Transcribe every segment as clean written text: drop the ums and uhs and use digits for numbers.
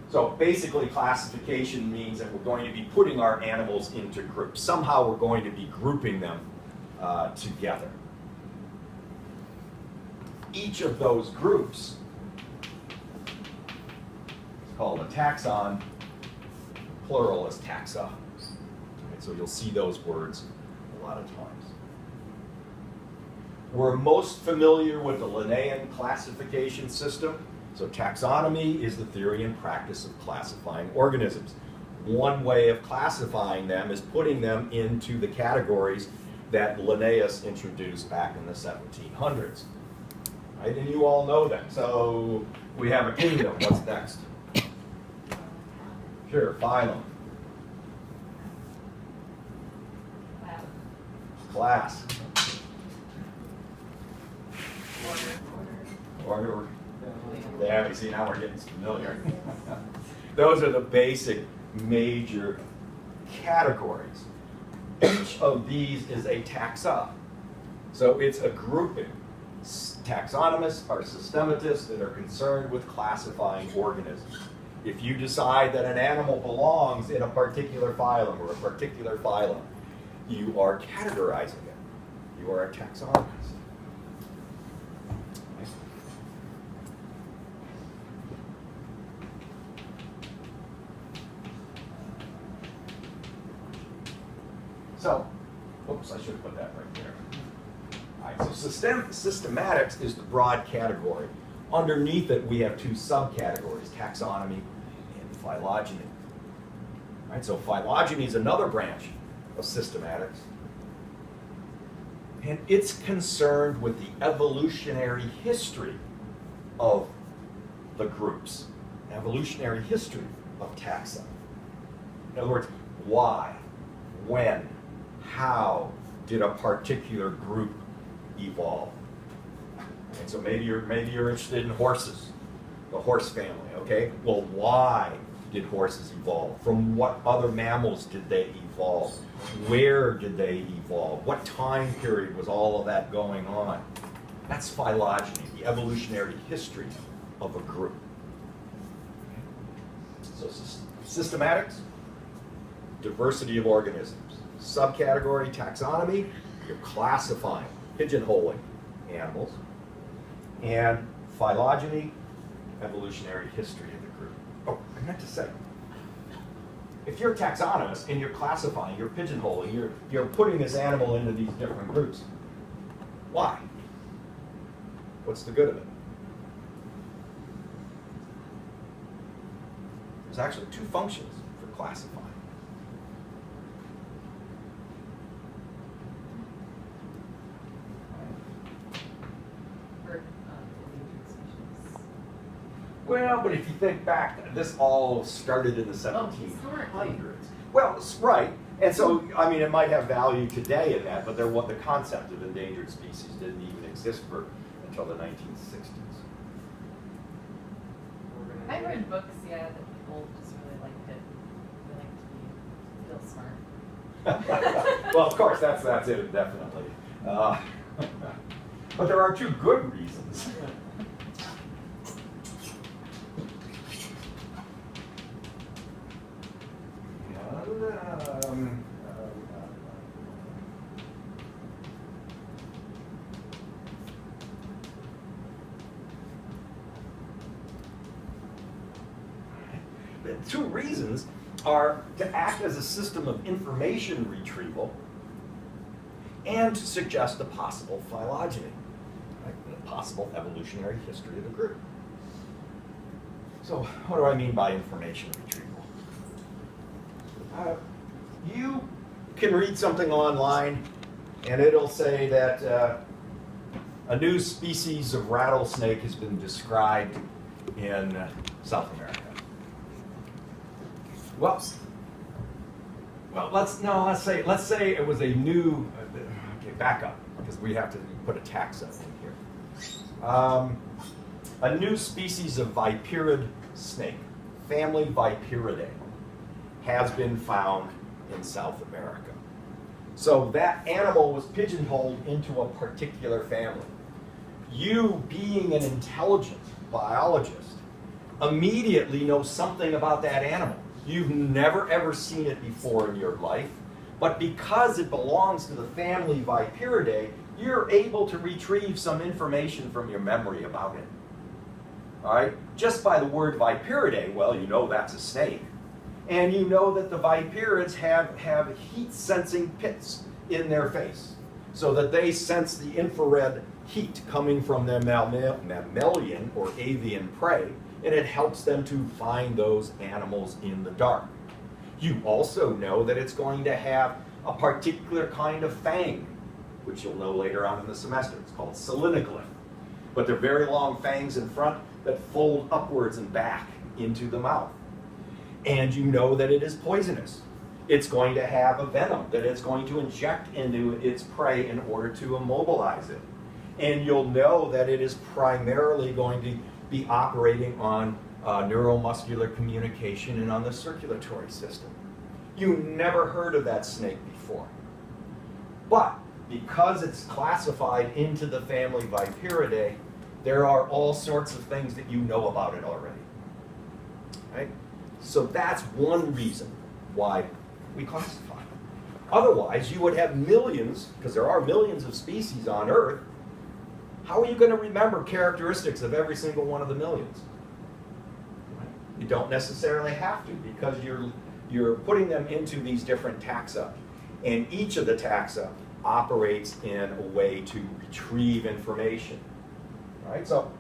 So basically, classification means that we're going to be putting our animals into groups. Somehow we're going to be grouping them together. Each of those groups is called a taxon. Plural is taxa. Okay, so you'll see those words a lot of times. We're most familiar with the Linnaean classification system. So taxonomy is the theory and practice of classifying organisms. One way of classifying them is putting them into the categories that Linnaeus introduced back in the 1700s. Right? And you all know them. So we have a kingdom. What's next? Sure, phylum. Class. Order. Yeah, you see, now we're getting familiar. Those are the basic major categories. Each of these is a taxa. So it's a grouping. Taxonomists are systematists that are concerned with classifying organisms. If you decide that an animal belongs in a particular phylum or a particular phylum, you are categorizing it. You are a taxonomist. So, oops, I should have put that right there. All right, so systematics is the broad category. Underneath it, we have two subcategories, taxonomy and phylogeny. All right, so phylogeny is another branch of systematics. And it's concerned with the evolutionary history of the groups, evolutionary history of taxa. In other words, why, when, how did a particular group evolve? And so maybe you're interested in horses, the horse family, okay? Well, why did horses evolve? From what other mammals did they evolve? Where did they evolve? What time period was all of that going on? That's phylogeny, the evolutionary history of a group. So systematics, diversity of organisms. Subcategory, taxonomy, you're classifying, pigeonholing animals. And phylogeny, evolutionary history of the group. Oh, I meant to say, if you're a taxonomist and you're classifying, you're pigeonholing, you're putting this animal into these different groups, why? What's the good of it? There's actually two functions for classifying. Well, but if you think back, this all started in the 1700s. Well, right. And so, I mean, it might have value today in that, but the concept of endangered species didn't even exist until the 1960s. I've read books, yeah, that people just really liked it. They like to feel smart. Well, of course, that's it, definitely. But there are two good reasons. The two reasons are to act as a system of information retrieval and to suggest a possible phylogeny, right? A possible evolutionary history of the group. So what do I mean by information retrieval? You can read something online and it'll say that a new species of rattlesnake has been described in South America. Well, let's say it was a new. Okay, back up because we have to put a taxa in here. A new species of viperid snake, family Viperidae, has been found in South America. So that animal was pigeonholed into a particular family. You, being an intelligent biologist, immediately know something about that animal. You've never ever seen it before in your life, but because it belongs to the family Viperidae, you're able to retrieve some information from your memory about it. All right? Just by the word Viperidae, well, you know that's a snake. And you know that the Viperids have heat-sensing pits in their face, so that they sense the infrared heat coming from their mammalian or avian prey, and it helps them to find those animals in the dark. You also know that it's going to have a particular kind of fang, which you'll know later on in the semester. It's called selenoglyph. But they're very long fangs in front that fold upwards and back into the mouth. And you know that it is poisonous. It's going to have a venom that it's going to inject into its prey in order to immobilize it. And you'll know that it is primarily going to be operating on neuromuscular communication and on the circulatory system. You never heard of that snake before. But because it's classified into the family Viperidae, there are all sorts of things that you know about it already. Right? So that's one reason why we classify them. Otherwise, you would have millions, because there are millions of species on Earth. How are you going to remember characteristics of every single one of the millions? Right? You don't necessarily have to, because you're putting them into these different taxa. And each of the taxa operates in a way to retrieve information. Right? So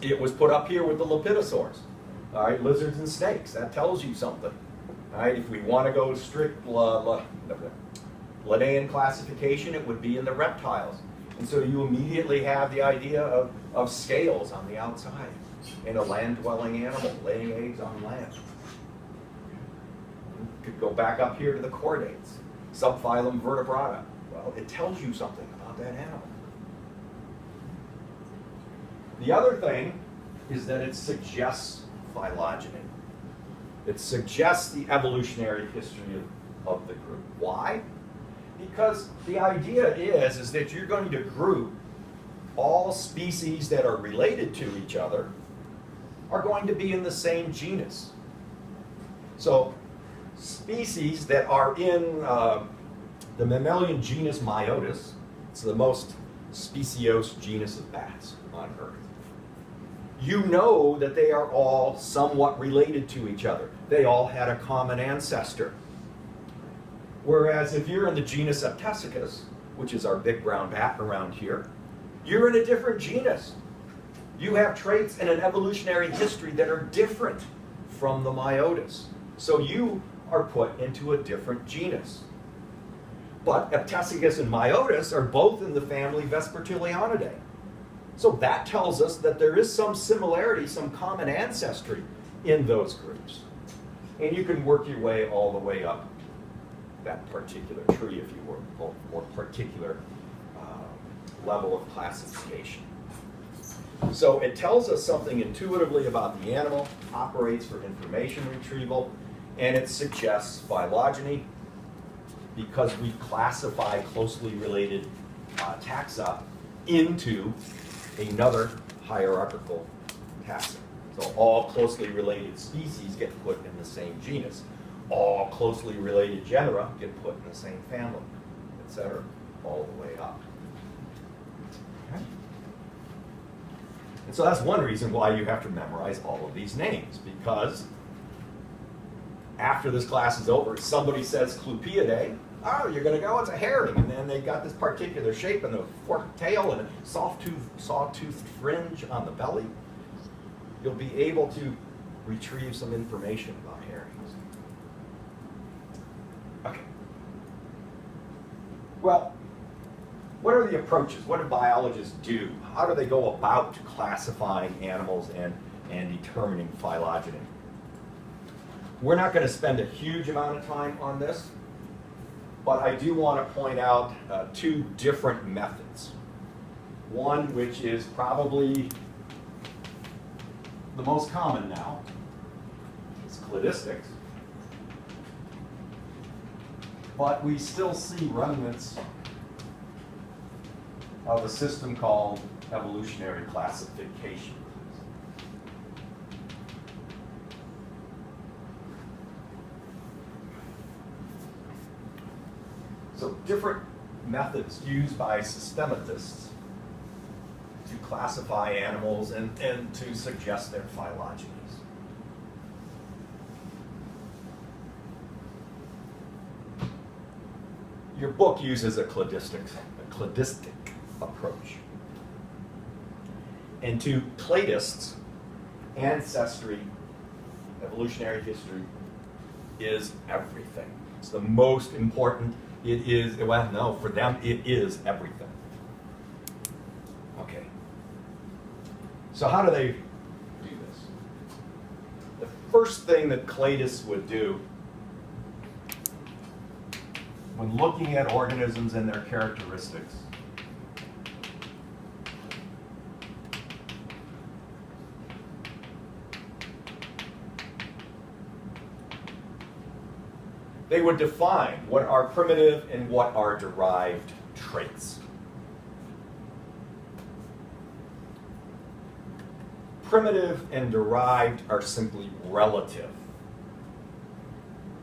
it was put up here with the lepidosaurs. All right, lizards and snakes, that tells you something. All right, if we want to go strict Linnaean classification, it would be in the reptiles. And so you immediately have the idea of scales on the outside and a land-dwelling animal laying eggs on land. You could go back up here to the chordates, subphylum Vertebrata. Well, it tells you something about that animal. The other thing is that it suggests phylogeny. It suggests the evolutionary history of the group. Why? Because the idea is that you're going to group all species that are related to each other are going to be in the same genus. So species that are in the mammalian genus Myotis, it's the most speciose genus of bats on Earth. You know that they are all somewhat related to each other. They all had a common ancestor. Whereas if you're in the genus Aptesicus, which is our big brown bat around here, you're in a different genus. You have traits and an evolutionary history that are different from the Myotis. So you are put into a different genus. But Aptesicus and Myotis are both in the family Vespertilionidae. So that tells us that there is some similarity, some common ancestry in those groups. And you can work your way all the way up that particular tree, if you will, or particular level of classification. So it tells us something intuitively about the animal, operates for information retrieval, and it suggests phylogeny because we classify closely related taxa into another hierarchical taxa. So all closely related species get put in the same genus. All closely related genera get put in the same family, etc., all the way up. Okay. And so that's one reason why you have to memorize all of these names, because after this class is over, somebody says Clupeidae, oh, you're going to go, it's a herring, and then they got this particular shape and a forked tail and a sawtoothed fringe on the belly. You'll be able to retrieve some information about herrings. Okay. Well, what are the approaches? What do biologists do? How do they go about classifying animals and determining phylogeny? We're not going to spend a huge amount of time on this, but I do want to point out two different methods. One, which is probably the most common now, is cladistics. But we still see remnants of a system called evolutionary classification. different methods used by systematists to classify animals and to suggest their phylogenies. Your book uses a cladistic approach. And to cladists, ancestry, evolutionary history is everything. It's the most important. It is, well, no, for them it is everything. Okay. So how do they do this? The first thing that cladists would do when looking at organisms and their characteristics they would define what are primitive and what are derived traits. Primitive and derived are simply relative,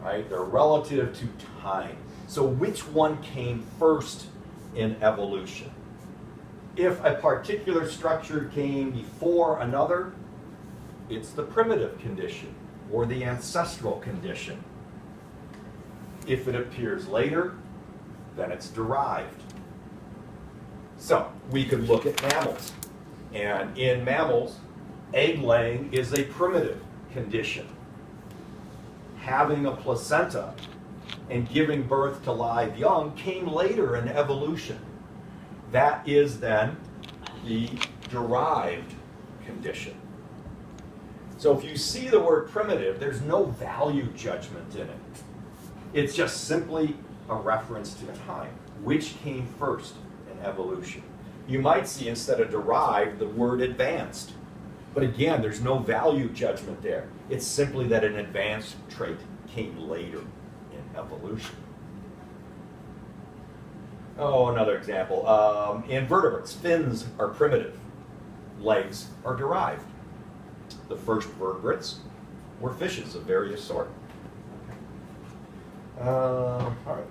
right? They're relative to time. So which one came first in evolution? If a particular structure came before another, it's the primitive condition or the ancestral condition. If it appears later, then it's derived. So we could look at mammals. And in mammals, egg laying is a primitive condition. Having a placenta and giving birth to live young came later in evolution. That is then the derived condition. So if you see the word primitive, there's no value judgment in it. It's just simply a reference to time. Which came first in evolution? You might see instead of derived the word advanced. But again, there's no value judgment there. It's simply that an advanced trait came later in evolution. Oh, another example. Invertebrates, fins are primitive. Legs are derived. The first vertebrates were fishes of various sorts. All right.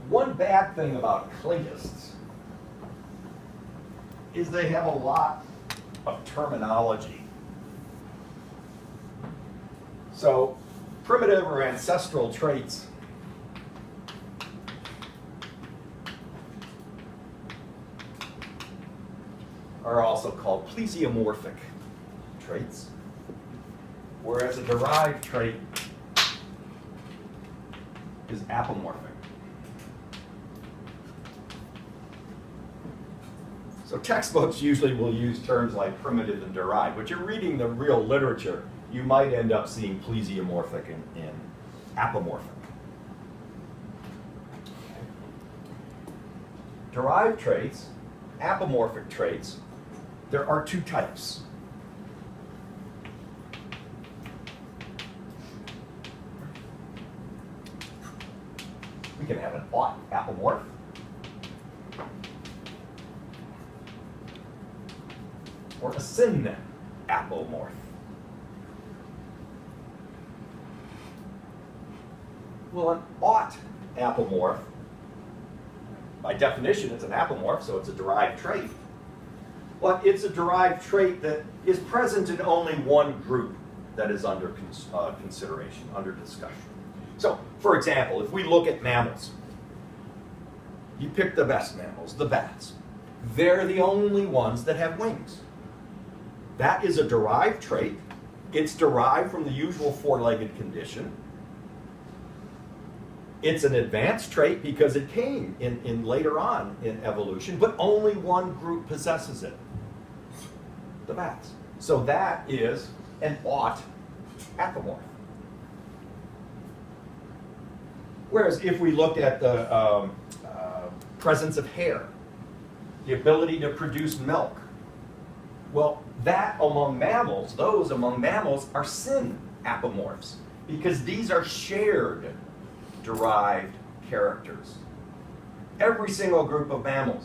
One bad thing about cladists is they have a lot of terminology. So primitive or ancestral traits are also called plesiomorphic traits, whereas a derived trait is apomorphic. So textbooks usually will use terms like primitive and derived, but you're reading the real literature, you might end up seeing plesiomorphic and apomorphic. Derived traits, apomorphic traits, there are two types. We can have an ought apomorph, or a syn apomorph. Well, an ought apomorph, by definition, it's an apomorph, so it's a derived trait. But it's a derived trait that is present in only one group that is under consideration, under discussion. So, for example, if we look at mammals, you pick the best mammals, the bats. They're the only ones that have wings. That is a derived trait. It's derived from the usual four-legged condition. It's an advanced trait because it came in later on in evolution, but only one group possesses it, the bats. So that is an ought apomorph. Whereas if we looked at the presence of hair, the ability to produce milk, well, that among mammals, those among mammals are syn apomorphs because these are shared derived characters. Every single group of mammals